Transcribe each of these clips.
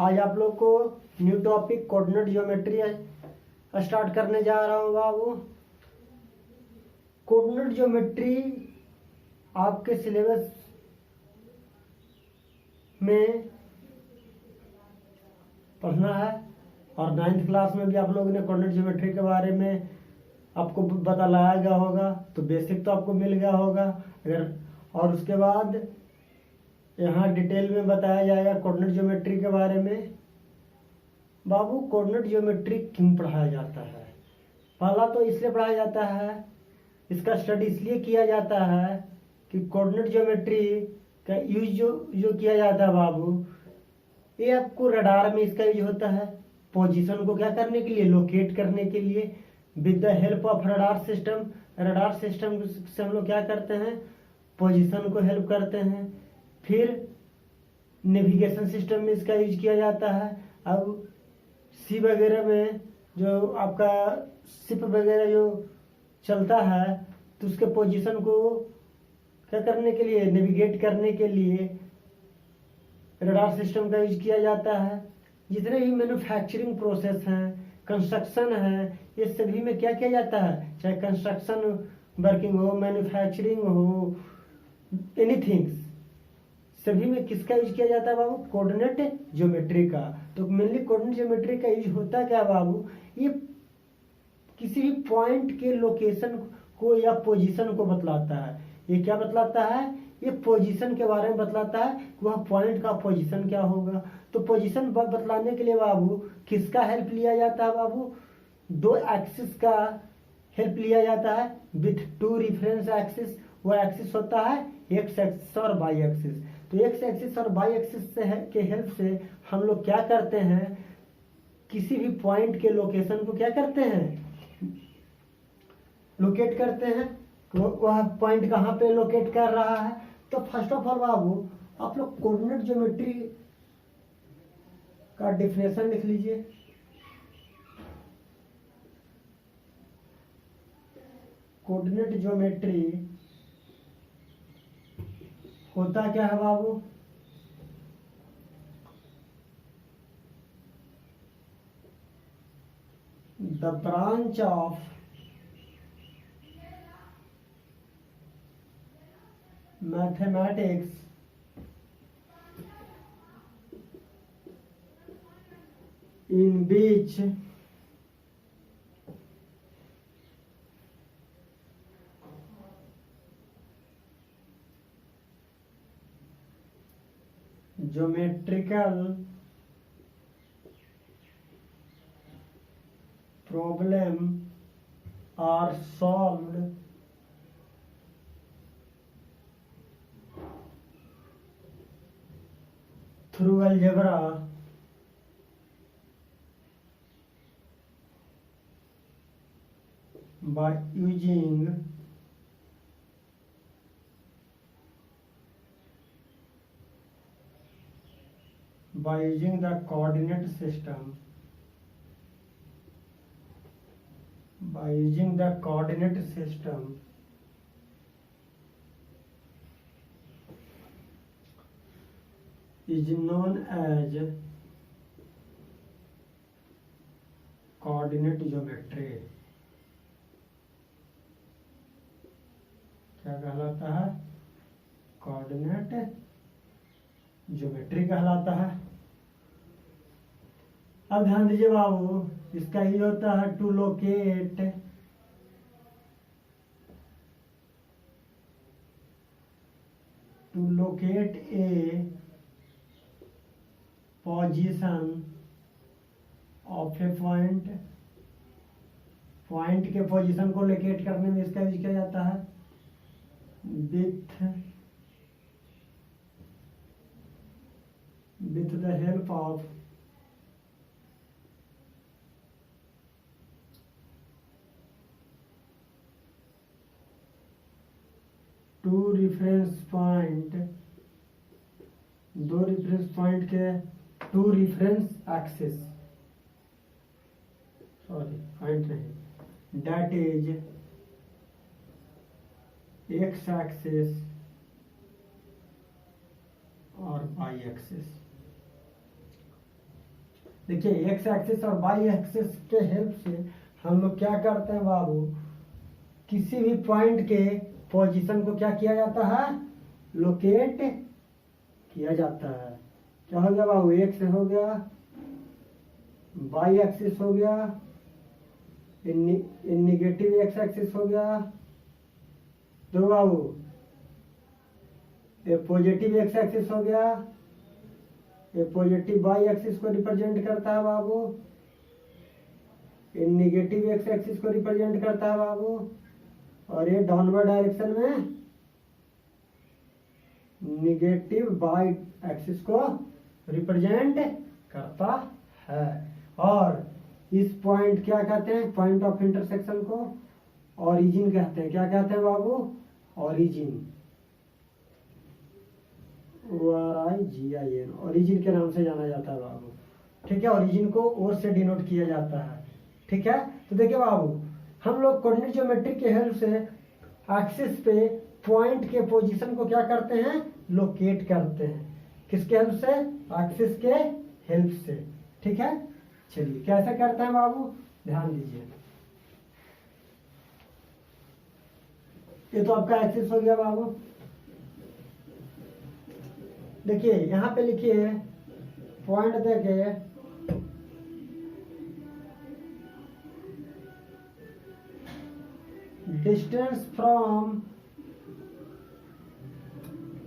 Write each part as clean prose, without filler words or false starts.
आज आप लोग को new topic coordinate geometry start करने जा रहा हूँ बाबू। कोऑर्डिनेट ज्योमेट्री आपके सिलेबस में पढ़ना है और 9th क्लास में भी आप लोगों ने कोऑर्डिनेट ज्योमेट्री के बारे में आपको बताया गया होगा, तो बेसिक तो आपको मिल गया होगा। अगर और उसके बाद यहाँ डिटेल में बताया जाएगा कोऑर्डिनेट ज्योमेट्री के बारे में। बाबू कोऑर्डिनेट ज्योमेट्री क्यों पढ़ाया जाता है? पहला तो इसलिए पढ़ाया जाता है, इसका स्टडी इसलिए किया जाता है कि कोऑर्डिनेट ज्योमेट्री का यूज जो किया जाता है बाबू, ये आपको रडार में इसका यूज होता है पोजीशन को क्या करने के लिए, लोकेट करने के लिए with the help of radar system. Radar system से हम लोग क्या करते हैं, पोजीशन को हेल्प करते हैं। फिर नेविगेशन सिस्टम में इसका यूज किया जाता है। अब सी वगैरह में जो आपका शिप वगैरह जो चलता है तो उसके पोजीशन को क्या करने के लिए, नेविगेट करने के लिए रडार सिस्टम का यूज किया जाता है। जितने भी मैन्युफैक्चरिंग प्रोसेस हैं, कंस्ट्रक्शन है, ये सभी में क्या किया जाता है, चाहे कंस्ट्रक्शन वर्किंग हो, मैन्युफैक्चरिंग हो, एनीथिंग, सभी में किसका यूज किया जाता है बाबू, कोऑर्डिनेट ज्योमेट्री का। तो मेनली कोऑर्डिनेट ज्योमेट्री का यूज होता क्या बाबू, ये किसी भी पॉइंट के लोकेशन को या पोजीशन को बतलाता है। ये क्या बतलाता है, ये पोजीशन के बारे में बतलाता है कि वह पॉइंट का पोजीशन क्या होगा। तो पोजीशन बतलाने के लिए बाबू किसका हेल्प लिया जाता है बाबू, दो एक्सिस का हेल्प लिया जाता है विथ टू रिफरेंस एक्सिस। वो एक्सिस होता है एक्स एक्सिस और वाई एक्सिस। तो एक्स एक्सिस और वाई एक्सिस से के हेल्प से हम लोग क्या करते हैं, किसी भी पॉइंट के लोकेशन को क्या करते हैं, लोकेट करते हैं। वह पॉइंट कहाँ पे लोकेट कर रहा है। तो फर्स्ट ऑफ ऑल बाबू आप लोग कोऑर्डिनेट ज्योमेट्री का डेफिनेशन लिख लीजिए। कोऑर्डिनेट ज्योमेट्री होता क्या है बाबू, the branch of mathematics in which geometrical problem are solved through algebra by using the coordinate system, is known as coordinate geometry। क्या कहलाता है, कोऑर्डिनेट ज्योमेट्री कहलाता है। अब ध्यान दीजिए बाबू, इसका ये होता है to locate a position of a point के पोजीशन को लोकेट करने में इसका यूज किया जाता है with the help of दो रेफरेंस पॉइंट के two reference axis, sorry point नहीं, that is x-axis और y-axis। देखिए एक्स एक्सिस और वाई एक्सिस के हेल्प से हम लोग क्या करते हैं बाबू, किसी भी पॉइंट के पोजीशन को क्या किया जाता है, लोकेट किया जाता है। क्या हो गया बाबू, एक्स हो गया, वाई एक्सिस हो गया, निगेटिव एक्स एक्सिस हो गया, तो बाबू ये पॉजिटिव एक्स एक्सिस हो गया, ये पॉजिटिव वाई एक्सिस को रिप्रेजेंट करता है बाबू, ये निगेटिव एक्स एक्सिस को रिप्रेजेंट करता है बाबू, और ये डाउनवर्ड डायरेक्शन में निगेटिव वाई एक्सिस को रिप्रेजेंट करता है। और इस पॉइंट क्या कहते हैं, पॉइंट ऑफ इंटरसेक्शन को ओरिजिन कहते हैं। क्या कहते हैं बाबू, ओरिजिन, ORIGIN, ओरिजिन के नाम से जाना जाता है बाबू। ठीक है, ओरिजिन को ओ से डिनोट किया जाता है। ठीक है, तो देखिए बाबू, हम लोग कोऑर्डिनेट ज्योमेट्री के हेल्प से एक्सिस पे पॉइंट के पोजीशन को क्या करते हैं, लोकेट करते हैं। किसके हेल्प से, एक्सिस के हेल्प से। ठीक है, चलिए कैसे करते हैं बाबू, ध्यान दीजिए। ये तो आपका एक्सिस हो गया बाबू। देखिए यहाँ पे लिखिए, पॉइंट देके डिस्टेंस फ्रॉम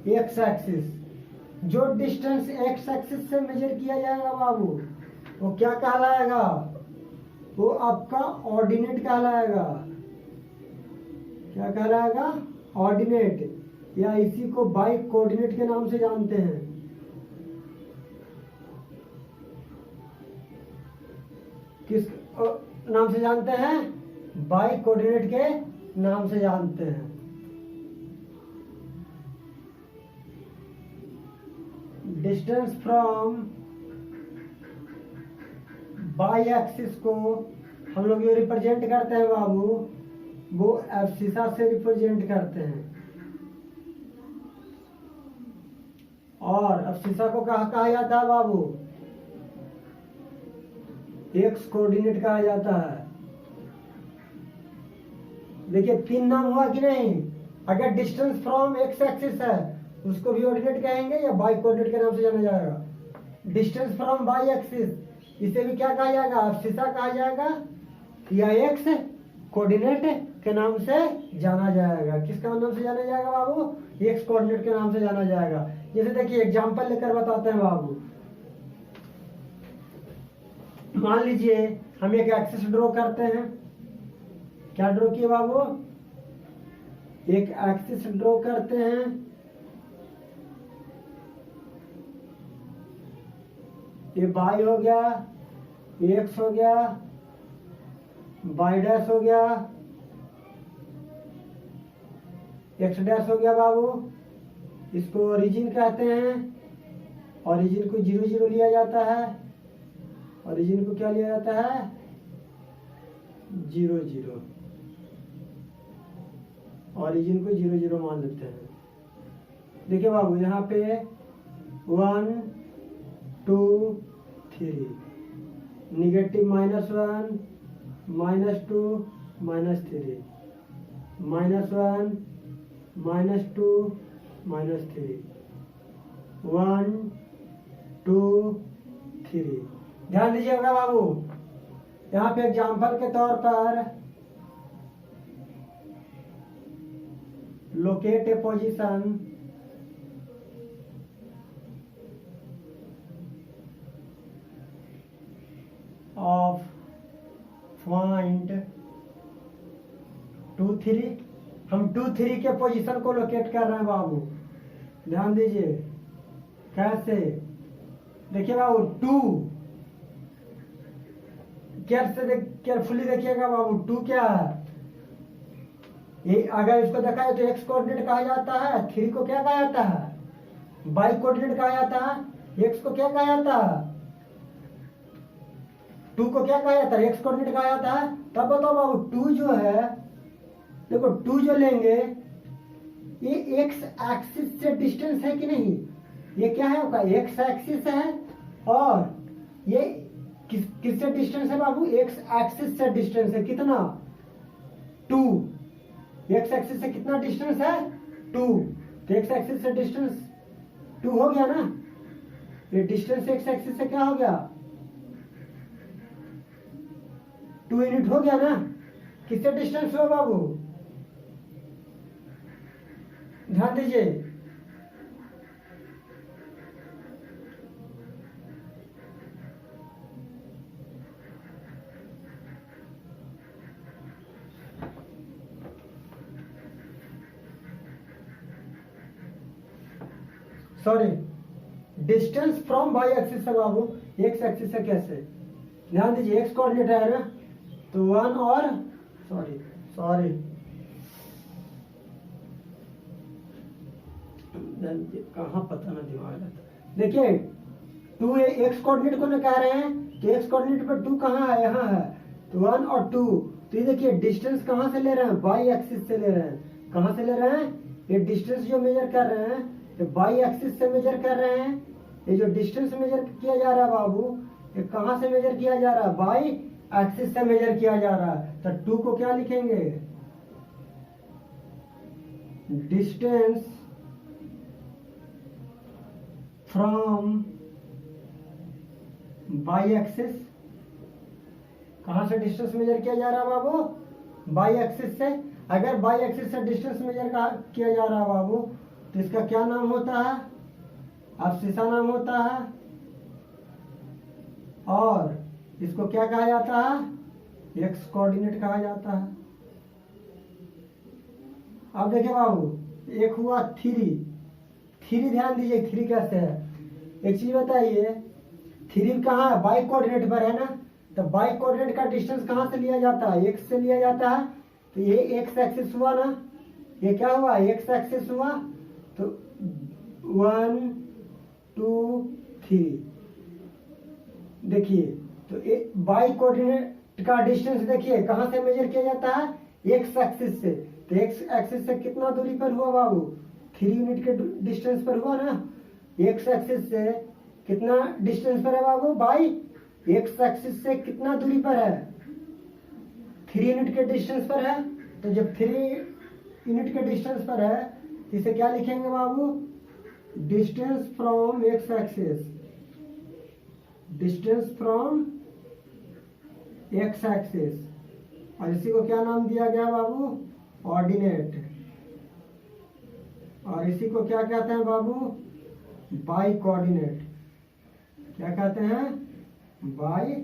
एक्स एक्सिस, जो डिस्टेंस एक्स एक्सिस से मेजर किया जाएगा बाबू, वो क्या कहलाएगा, वो आपका ऑर्डिनेट कहलाएगा। क्या कहलाएगा, ऑर्डिनेट, या इसी को बाई कोऑर्डिनेट के नाम से जानते हैं। किस नाम से जानते हैं, बाई कोऑर्डिनेट के नाम से जानते हैं। डिस्टेंस फ्रॉम बाई एक्सिस को हम लोग ये रिप्रेजेंट करते हैं बाबू, वो एब्सिसा से रिप्रेजेंट करते हैं। और एब्सिसा को कहा जाता है बाबू, एक्स कोऑर्डिनेट कहा जाता है। देखिए 3 नाम हुआ कि नहीं। अगर डिस्टेंस फ्रॉम एक्स एक्सिस है उसको भी ऑर्डिनेट कहेंगे या बाई कोऑर्डिनेट के नाम से जाना जाएगा। डिस्टेंस फ्रॉम बाई एक्सिस, इसे भी क्या कहा जाएगा, एब्सिसा कहा जाएगा या एक्स कोऑर्डिनेट के नाम से जाना जाएगा। किसका नाम से जाना जाएगा बाबू, एक्स कोऑर्डिनेट के नाम से जाना जाएगा। जैसे देखिए एग्जांपल लेकर बताते हैं बाबू। मान लीजिए हम एक एक्सिस ड्रॉ करते हैं। क्या ड्रॉ किए बाबू, एक एक्सिस ड्रॉ करते हैं। ये बाई हो गया, एक्स हो गया, बाई डैश हो गया, एक्स डैश हो गया बाबू। इसको ओरिजिन कहते हैं। ओरिजिन को 0 0 लिया जाता है। ओरिजिन को क्या लिया जाता है, 0 0। ओरिजिन को 0 0 मान लेते हैं। देखिए बाबू यहाँ पे 1 2 3, निगेटिव -1 -2 -3, -1 -2 -3, 1 2 3। ध्यान दीजिएगा बाबू, यहाँ पे एग्जाम्पल के तौर पर locate a position of point 2 3। हम 2 3 के पोजीशन को लोकेट कर रहे हैं बाबू। ध्यान दीजिए कैसे, देखिए बाबू 2 केयरफुली देखिएगा बाबू। 2 क्या है, ये अगर इसको देखा जाए तो एक्स कोऑर्डिनेट कहा जाता है। 3 को क्या कहा जाता है, वाई कोऑर्डिनेट कहा जाता है। एक्स को क्या कहा जाता है, 2 को क्या कहा जाता है, एक्स कोऑर्डिनेट कहा जाता है। तब बताओ बाबू 2 जो है, देखो 2 जो लेंगे ये एक्स एक्सिस से डिस्टेंस है कि नहीं। ये क्या है आपका, एक्स एक्सिस है और ये किससे डिस्टेंस है बाबू? एक्स एक्सिस से डिस्टेंस है कितना? 2। एक्स एक्सिस से कितना डिस्टेंस है? 2। तो एक्स एक्सिस से डिस्टेंस 2 हो गया ना? ये डिस्टेंस एक्स एक्सिस से क्या हो गया? 2 यूनिट हो गया ना? किससे डिस्टेंस हुआ बाबू? ध्यान दीजिए, sorry, distance from Y axis से बाबू एक्स एक्सिस से कैसे? ध्यान दीजिए, एक्स कोऑर्डिनेट है ना, तो 1 और सॉरी कहाँ पता ना दिमाग रहता। देखिए 2 एक्स कोऑर्डिनेट को ना कह रहे हैं, तो एक्स कोऑर्डिनेट पर 2 कहाँ है? यहाँ है, तो 1 और 2। तो ये देखिए डिस्टेंस कहाँ से ले रहे हैं? वाई एक्सिस से ले रहे हैं। कहाँ से ले रहे हैं? ये डिस्टेंस जो मेजर कर रहे हैं ये वाई एक्सिस से मेजर कर रहे हैं। ये जो डिस्टेंस मेजर किया जा रहा है बाबू, ये कहाँ से मेजर किया जा रहा है? वाई एक्सिस से मेजर किया जा रहा है। तो 2 को क्या लिखेंगे? Distance from Y axis. कहां से डिस्टेंस मेजर किया जा रहा है बाबू? वाई एक्सिस से। अगर वाई एक्सिस से डिस्टेंस मेजर किया जा रहा है बाबू, तो इसका क्या नाम होता है? अब्सिसा नाम होता है। और इसको क्या कहा जाता है? एक्स कोऑर्डिनेट कहा जाता है। अब देखिए बाबू, एक हुआ 3। ध्यान दीजिए 3 कैसे है। एक चीज बताइए, 3 कहाँ है? वाई कोऑर्डिनेट पर है ना, तो वाई कोऑर्डिनेट का डिस्टेंस कहाँ से लिया जाता है? एक्स से लिया जाता है। तो ये एक्स एक्सिस हुआ ना, ये क्या हुआ? एक्स एक्सिस हुआ। तो 1 2 3 देखिए, तो वाई कोऑर्डिनेट का डिस्टेंस देखिए कहाँ से मेजर किया जाता है? एक्स एक्सिस से। तो एक्स एक्सिस से कितना दूरी पर हुआ बाबू? 3 यूनिट के डिस्टेंस पर हुआ ना। एक्स एक्सिस से कितना डिस्टेंस पर है बाबू? बाई एक्स एक्सिस से कितना दूरी पर है? 3 यूनिट के डिस्टेंस पर है। तो जब 3 यूनिट के डिस्टेंस पर है तो इसे क्या लिखेंगे बाबू? Distance from X axis. Distance from X axis. और इसी को क्या नाम दिया गया बाबू? ऑर्डिनेट। और इसी को क्या कहते हैं बाबू? By coordinate. क्या कहते हैं? बाई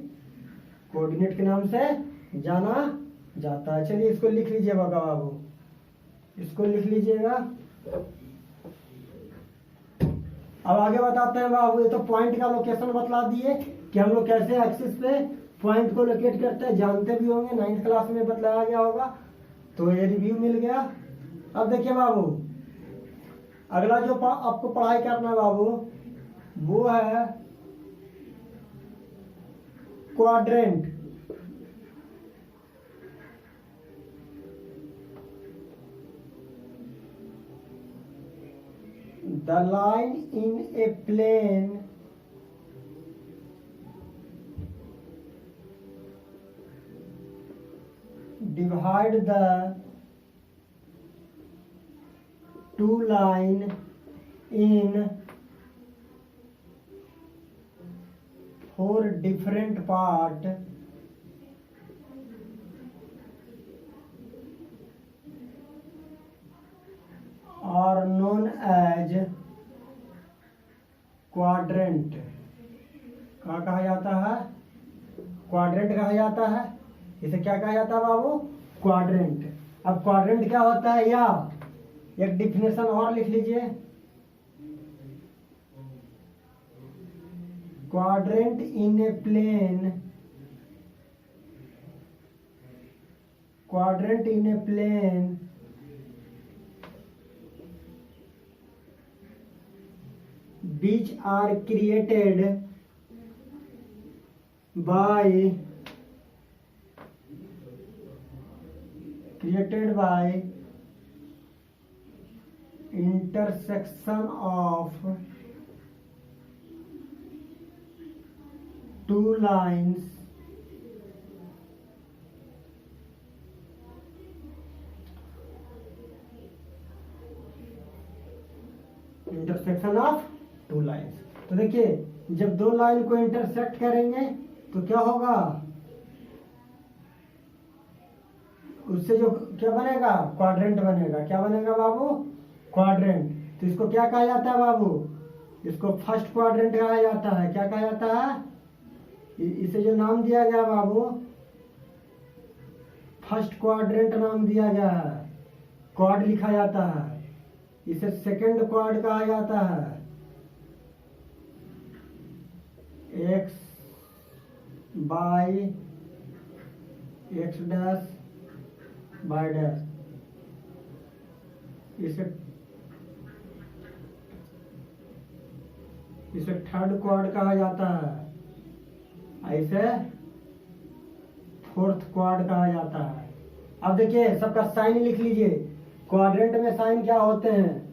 कोऑर्डिनेट के नाम से जाना जाता है। चलिए इसको लिख लीजिएगा बाबू, इसको लिख लीजिएगा। अब आगे बताते हैं बाबू। ये तो पॉइंट का लोकेशन बतला दिए कि हम लोग कैसे एक्सिस पे पॉइंट को लोकेट करते हैं, जानते भी होंगे, 9th क्लास में बतलाया गया होगा, तो ये रिव्यू मिल गया। अब देखिए बाबू, अगला जो आपको पढ़ाई करना है बाबू वो है quadrant. The line in a plane divide the two line in 4 different part are known as quadrant. क्या कहा जाता है? क्वाड्रेंट कहा जाता है। इसे क्या कहा जाता है बाबू? क्वाड्रेंट। अब क्वाड्रेंट क्या होता है, या एक डिफिनेशन और लिख लीजिए। Quadrant in a plane, quadrant in a plane which are created by intersection of two lines intersection of two lines. तो देखिए जब दो लाइन को इंटरसेक्ट करेंगे तो क्या होगा, उससे जो क्या बनेगा, क्वाड्रेंट बनेगा। क्या बनेगा बाबू, क्वाड्रेंट। तो इसको क्या कहा जाता है बाबू, इसको फर्स्ट क्वाड्रेंट कहा जाता है। क्या कहा जाता है, इसे जो नाम दिया गया बाबू, फर्स्ट क्वाड्रेंट नाम दिया गया है, क्वाड लिखा जाता है। इसे सेकंड क्वाड कहा जाता है। X by x dash by dash, इसे थर्ड क्वाड कहा जाता है। ऐसे फोर्थ क्वाड कहा जाता है। अब देखिए सबका साइन लिख लीजिए। क्वाड्रेंट में साइन क्या होते हैं,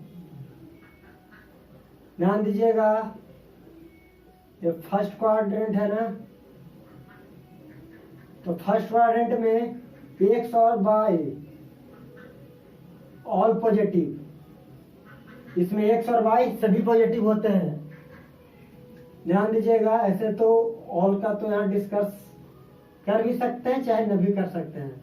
ध्यान दीजिएगा। ये फर्स्ट क्वाड्रेंट है ना, तो फर्स्ट क्वाड्रेंट में एक्स और वाई ऑल पॉजिटिव, इसमें एक्स और वाई सभी पॉजिटिव होते हैं। ध्यान दीजिएगा। ऐसे तो ऑल का तो यहाँ डिस्कस कर भी सकते हैं चाहे न भी कर सकते हैं,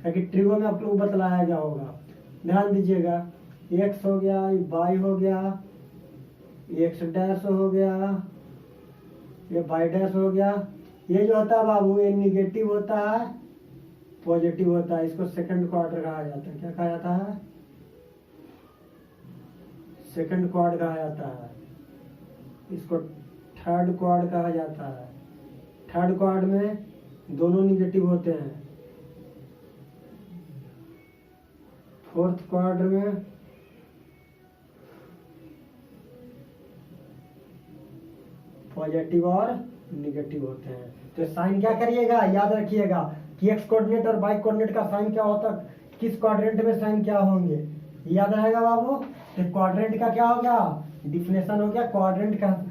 क्योंकि ट्रिगो में आप लोग बतलाया गया होगा। ध्यान दीजिएगा, एक्स हो गया, वाई हो गया, एक्स डैश हो गया, ये वाई डैश हो गया। ये जो होता है बाबू ये निगेटिव होता है, पॉजिटिव होता है। इसको सेकंड क्वाड्र कहा जाता है। क्या कहा जाता है, सेकंड क्वाड कहा जाता है। इसको थर्ड क्वाड कहा जाता है। थर्ड क्वाड में दोनों निगेटिव होते हैं। फोर्थ क्वाड्र में पॉजिटिव और निगेटिव होते हैं। तो साइन क्या करिएगा, याद रखिएगा कि एक्स कोऑर्डिनेट और वाई कोऑर्डिनेट का साइन क्या होता है, किस क्वाड्रेंट में साइन क्या होंगे, याद रहेगा बाबू। तो क्वाड्रेंट का क्या हो गया, डिफिनेशन हो गया। क्वाड्रेंट का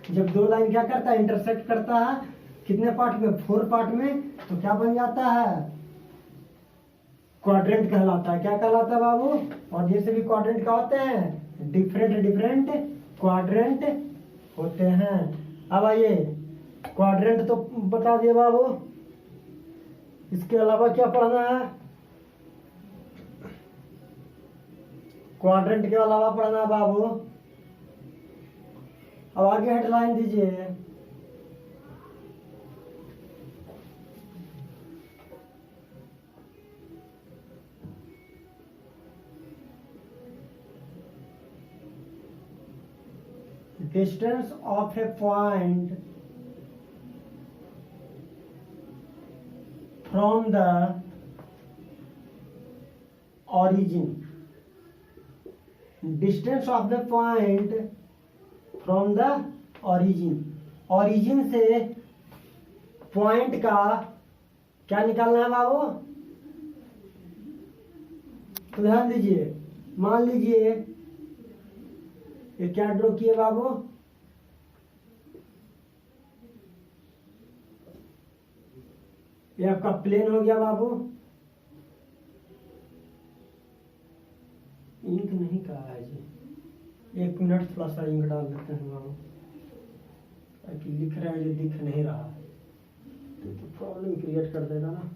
जब दो लाइन क्या करता है, इंटरसेक्ट करता है, कितने पार्ट में, 4 पार्ट में, तो क्या बन जाता है, क्वाड्रेंट कहलाता है। क्या कहलाता है बाबू। और जैसे भी क्वाड्रेंट का होते हैं, डिफरेंट डिफरेंट क्वाड्रेंट होते हैं। अब आइए क्वाड्रेंट तो बता दिए बाबू, इसके अलावा क्या पढ़ना है, क्वाड्रेंट के अलावा पढ़ना है बाबू। अब आगे हेडलाइन दीजिए, distance of a point from the origin, distance of the point from the origin, origin से पॉइंट का क्या निकालना है बाबू। तो ध्यान दीजिए, मान लीजिए ये क्या ड्रॉ किए बाबू, ये आपका प्लेन हो गया बाबू। इंक नहीं कहा है जी, 1 मिनट थोड़ा सा इंक डाल देते हैं बाबू, ताकि लिख रहे हैं जो दिख नहीं रहा है तो प्रॉब्लम क्रिएट कर देगा ना।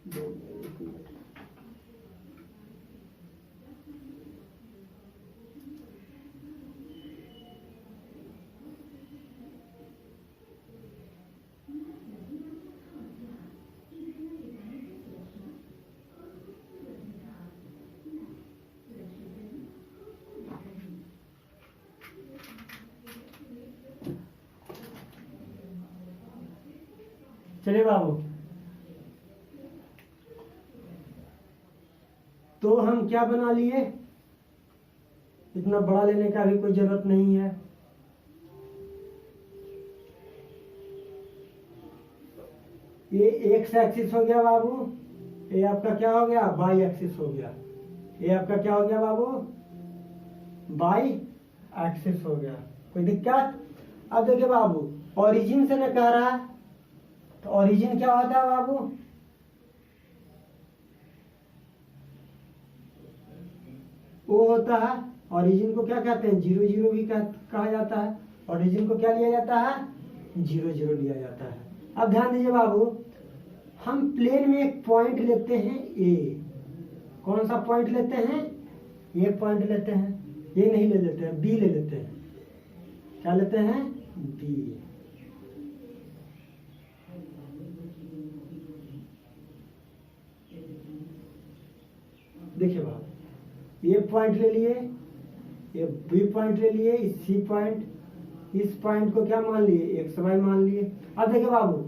1 मिनट। चलिए बाबू, तो हम क्या बना लिए, इतना बड़ा लेने का भी कोई जरूरत नहीं है। ये एक्स एक्सिस हो गया बाबू, ये आपका क्या हो गया, वाई एक्सिस हो गया। ये आपका क्या हो गया बाबू, वाई एक्सिस हो गया। कोई दिक्कत। अब देखिए बाबू, ओरिजिन से न कह रहा है, तो ओरिजिन क्या होता है बाबू, वो होता है, ओरिजिन को क्या कहते हैं, 0 0 भी कहा जाता है। ओरिजिन को क्या लिया जाता है, 0 0 लिया जाता है। अब ध्यान दीजिए बाबू, हम प्लेन में एक पॉइंट लेते हैं ए, कौन सा पॉइंट लेते हैं, ये पॉइंट लेते हैं, ये नहीं ले लेते हैं, बी ले लेते हैं। क्या लेते हैं, बी। देखिए बाबू, ये पॉइंट ले लिए, ये बी पॉइंट ले लिए, इस सी पॉइंट, इस पॉइंट को क्या मान लिए, एक्स वाई मान लिए। अब देखिए बाबू,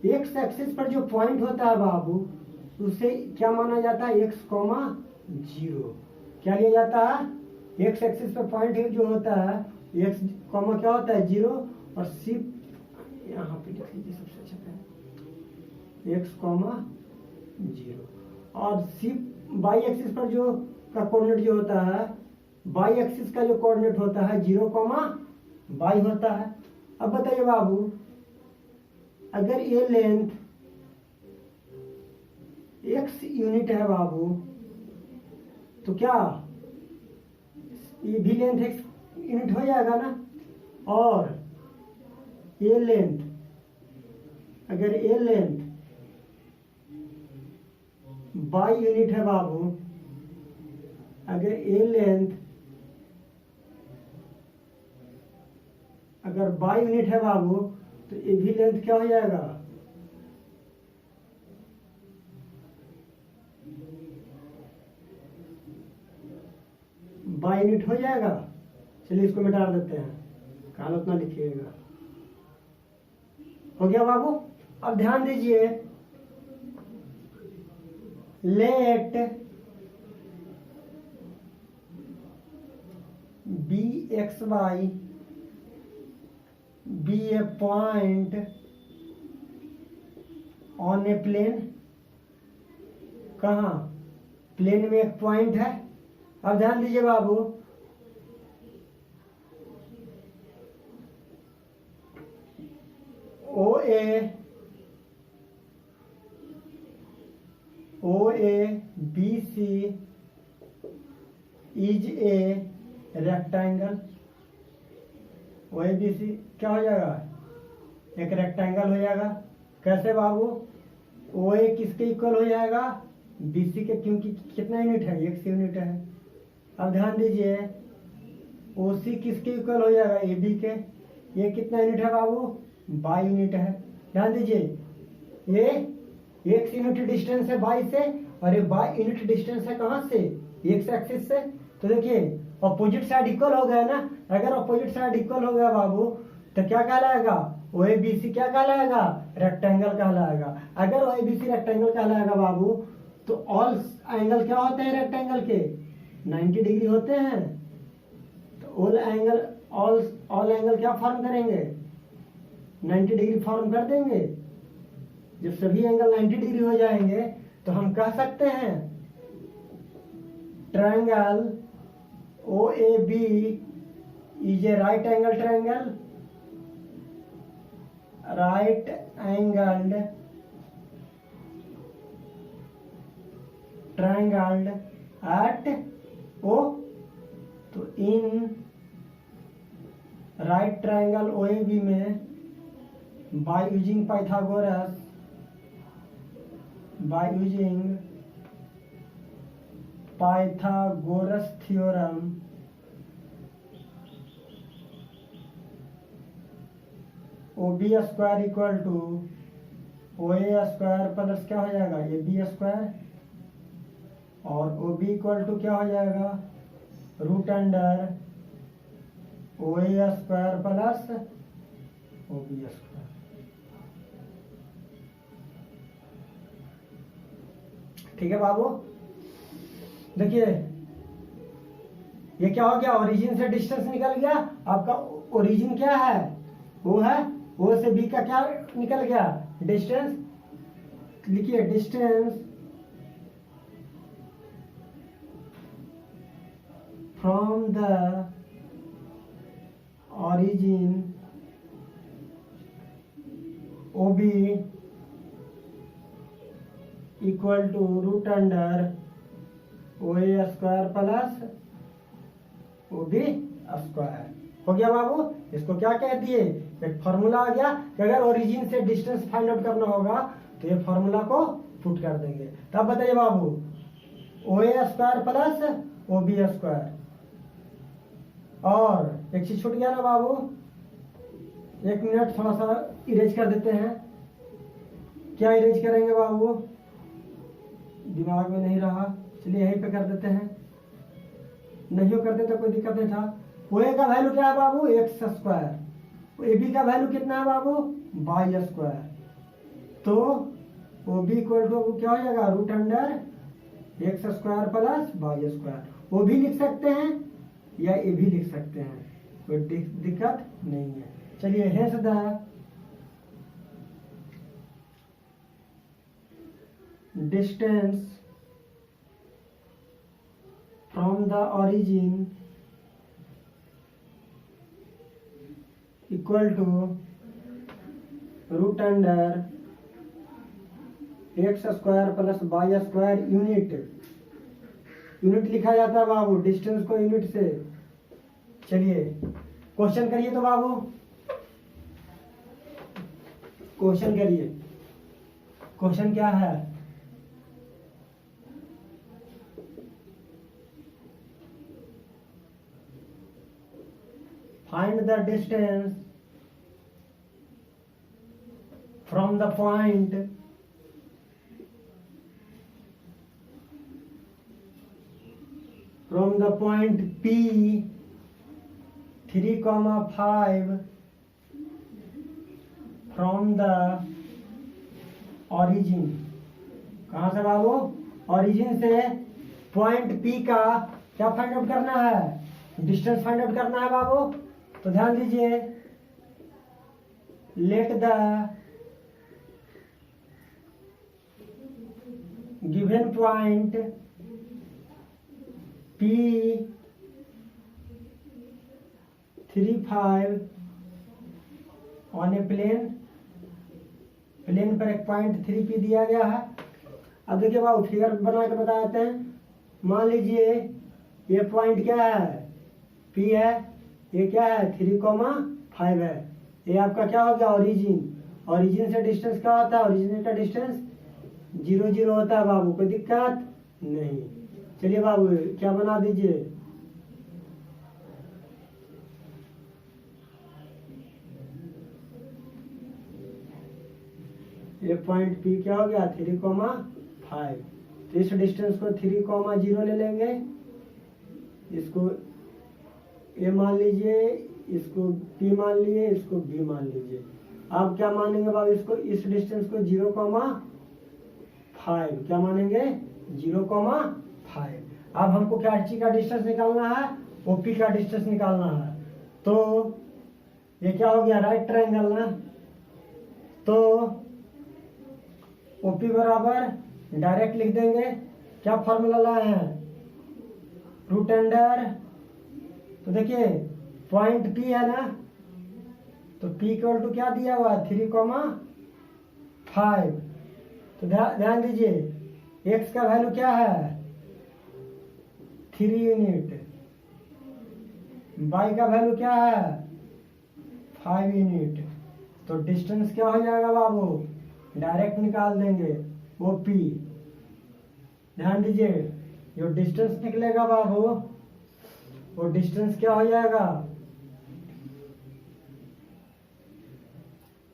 एक्स एक्सिस पर जो पॉइंट होता है बाबू, उसे क्या माना जाता है, एक्स कॉमा 0। क्या लिया जाता है, एक्स एक्सिस पर पॉइंट जो होता है, एक्स कॉमा क्या होता है, 0, और सी यहाँ पे लिख लीजिए सबसे अच्छा है, एक्स कॉमा 0, और सी बाई एक्सिस पर जो का कोऑर्डिनेट जो होता है, बाई एक्सिस का जो कोऑर्डिनेट होता है 0 कॉमा बाई होता है। अब बताइए बाबू, अगर ये लेंथ x यूनिट है बाबू, तो क्या ये भी लेंथ x यूनिट हो जाएगा ना, और ये लेंथ, अगर ये लेंथ बाई यूनिट है बाबू, अगर ये लेंथ अगर बाई यूनिट है बाबू, तो ये भी लेंथ क्या हो जाएगा, बाई यूनिट हो जाएगा। चलिए इसको मिटा देते हैं, काल उतना लिखिएगा। हो गया बाबू। अब ध्यान दीजिए, let B X Y be a point on a plane. कहा, प्लेन में एक पॉइंट है। अब ध्यान दीजिए बाबू, O A B C is a rectangle. O A B C क्या हो जाएगा, एक रेक्टेंगल हो जाएगा। कैसे बाबू, ओ ए किसके इक्वल हो जाएगा, बी सी के, क्योंकि कितना यूनिट है, एक्स यूनिट है। अब ध्यान दीजिए, ओ सी किसके इक्वल हो जाएगा, ए बी के। ये कितना यूनिट है बाबू, बाई यूनिट है। ध्यान दीजिए, ये एक्स यूनिट डिस्टेंस है बाई से, और ये बाई यूनिट डिस्टेंस है कहां से, एक्स एक्सिस से। तो देखिए अपोजिट साइड इक्वल हो गया ना। अगर अपोजिट साइड इक्वल हो गया बाबू, तो क्या कहलाएगा, ओ ए बी सी क्या कहलाएगा, रेक्टेंगल कहलाएगा। अगर ओ ए बी सी रेक्टेंगल कहलाएगा बाबू, तो ऑल एंगल क्या होते हैं रेक्टेंगल के, 90 डिग्री होते हैं। तो ऑल एंगल क्या फॉर्म करेंगे, 90 डिग्री फॉर्म कर देंगे। जब सभी एंगल 90 डिग्री हो जाएंगे, तो हम कह सकते हैं triangle O A B is a right angle triangle, right angled triangle at O. तो in right triangle O A B में, by using Pythagoras, by using Pythagoras theorem, O B square equal to O A square plus क्या हो जाएगा, A B square, और O B equal to क्या हो जाएगा, root under O A square plus O B square. ठीक है बाबू। देखिए ये क्या हो गया, ओरिजिन से डिस्टेंस निकल गया। आपका ओरिजिन क्या है, वो है ओ से बी का क्या निकल गया, डिस्टेंस। लिखिए distance from the origin OB equal to root under OA square plus OB square. हो गया बाबू। इसको क्या कह दिए, एक फॉर्मूला आ गया कि अगर ओरिजिन से डिस्टेंस फाइंड आउट करना होगा तो ये फॉर्मूला को पुट कर देंगे। तब बताइए बाबू, OA square plus OB square. और एक चीज छूट गया ना बाबू, 1 मिनट थोड़ा सा इरेज कर देते हैं। क्या इरेज करेंगे बाबू, दिमाग में नहीं रहा, चलिए यहीं पे कर देते हैं। नहीं करते तो कोई दिक्कत नहीं था। OA का वैल्यू क्या है बाबू, x स्क्वायर। AB का वैल्यू कितना है बाबू, y स्क्वायर। तो OB इक्वल टू क्या हो जाएगा, root under x square plus y square. वो भी लिख सकते हैं या ये भी लिख सकते हैं, कोई दिक्कत नहीं है। चलिए hence the distance from the origin equal to root under X square plus Y square. Unit लिखा जाता है बाबू, डिस्टेंस को यूनिट से। चलिए क्वेश्चन करिए तो बाबू, क्वेश्चन करिए। क्वेश्चन क्या है, find the distance from the point P 3,5 from the origin। कहां से बाबू, origin से पॉइंट P का क्या फाइंड आउट करना है, डिस्टेंस फाइंड आउट करना है बाबू। तो ध्यान दीजिए, let the given point P 3,5 on a plane पर एक पॉइंट 3P दिया गया है। अब देखिए बाबू, फिगर बना के बता देते हैं। मान लीजिए ये पॉइंट क्या है, P है, ये क्या है 3,5 है। ये आपका क्या हो गया, ओरिजिन से डिस्टेंस क्या होता है, ओरिजिन का डिस्टेंस 0 0 होता है बाबू, कोई दिक्कत नहीं। चलिए बाबू क्या बना दीजिए, ये पॉइंट P क्या हो गया 3,5। तो इस डिस्टेंस को 3,0 ले लेंगे, इसको A मान लीजिए, इसको P मान लीजिए, इसको B मान लीजिए। आप क्या मानेंगे बाबू, इसको इस डिस्टेंस को 0,5 क्या मानेंगे, 0,5। अब हमको क्या चीज का डिस्टेंस निकालना है, OP का डिस्टेंस निकालना है। तो ये क्या हो गया, राइट ट्रायंगल ना। तो OP बराबर डायरेक्ट लिख देंगे, क्या फॉर्मूला लाए हैं, रूट अंडर। तो देखिए पॉइंट P है ना, तो P इक्वल टू क्या दिया हुआ है 3,5। तो ध्यान दीजिए, x का वैल्यू क्या है 3 यूनिट, y का वैल्यू क्या है 5 यूनिट। तो डिस्टेंस क्या हो जाएगा बाबू, डायरेक्ट निकाल देंगे OP। ध्यान दीजिए, जो डिस्टेंस निकलेगा बाबू, वो डिस्टेंस क्या हो जाएगा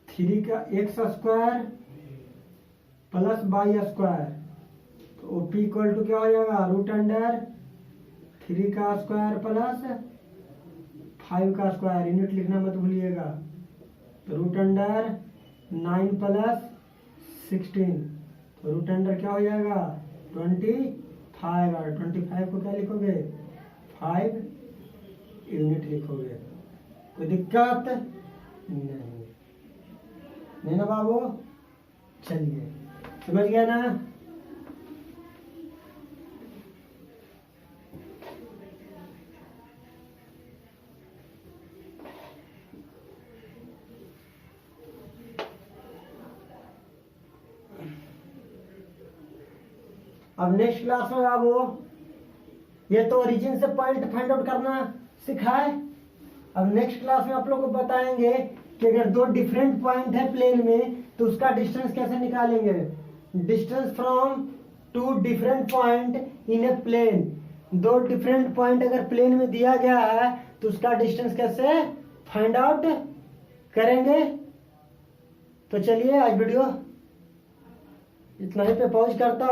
3 का x square plus y square. तो OP इक्वल टू क्या हो जाएगा, रूट अंडर 3 का स्क्वायर प्लस 5 का स्क्वायर। यूनिट लिखना मत भूलिएगा। तो रूट अंडर 9 प्लस 16, तो रूट अंडर क्या हो जाएगा 25। और 25 को क्या लिखोगे 5 यूनिट लिखोगे, कोई दिक्कत नहीं ना बाबू। चलिए समझ गया ना। अब नेक्स्ट क्लास में अब वो ये तो ओरिजिन से पॉइंट फाइंड आउट करना सिखाए। अब नेक्स्ट क्लास में आप लोग को बताएंगे कि अगर दो डिफरेंट पॉइंट है प्लेन में तो उसका डिस्टेंस कैसे निकालेंगे। Distance from two different point in a plane, दो डिफरेंट पॉइंट अगर प्लेन में दिया गया है तो उसका डिस्टेंस कैसे फाइंड आउट करेंगे। तो चलिए आज वीडियो इतना ही पे पॉज करता